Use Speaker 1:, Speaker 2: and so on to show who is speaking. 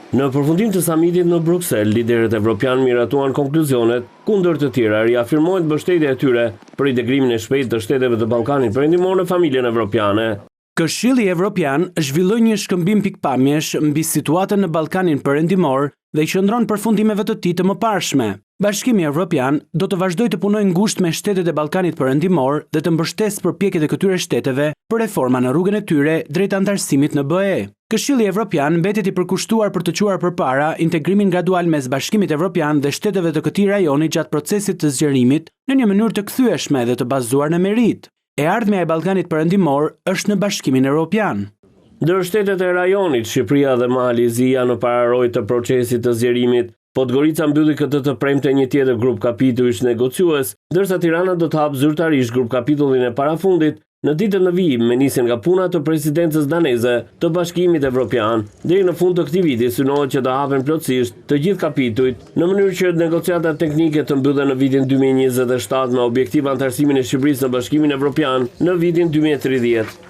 Speaker 1: Në përfundim të samitit në Bruksel, liderët evropian miratuan konkluzionet, kundër të tjera riafirmohet mbështetja e tyre për integrimin e shpejtë të shteteve të Ballkanit Perëndimor në familjen evropiane.
Speaker 2: Këshilli Evropian zhvilloi një shkëmbim pikpamjesh mbi situatën në Ballkanin Perëndimor dhe i qëndron përfundimeve të tij të mëparshme. Bashkimi Evropian do të vazhdojë të punojë ngushtë me shtetet e Ballkanit Perëndimor dhe të mbështesë përpjekjet e këtyre shteteve për reforma në rrugën e tyre drejt antarësimit në BE. Këshilli Evropian mbetet i përkushtuar për të quar përpara integrimin gradual mes Bashkimit Evropian dhe shteteve të këtij rajoni gjatë procesit të zgjerimit në një mënyrë të kthyeshme dhe të bazuar në merit. E ardhmja e Ballkanit Perëndimor është në Bashkimin Evropian.
Speaker 1: Ndër shtetet e rajonit, Shqipëria dhe Mali Zi janë në pararojë të procesit të zgjerimit. Podgorica mbylli këtë të premte një tjetër grup kapitullish negociues, ndërsa Tirana do të hapë zyrtarisht grup kapitullin e parafundit në ditën në vijim me nisjen nga puna të presidencës daneze të Bashkimit Evropian. Deri në fund të këtij viti synohet që të hapen plotësisht të gjithë kapitujt, në mënyrë që negociatat teknike të mbyllen në vitin 2027 me objektiv antarësimin e Shqipërisë në Bashkimin Evropian në vitin 2030.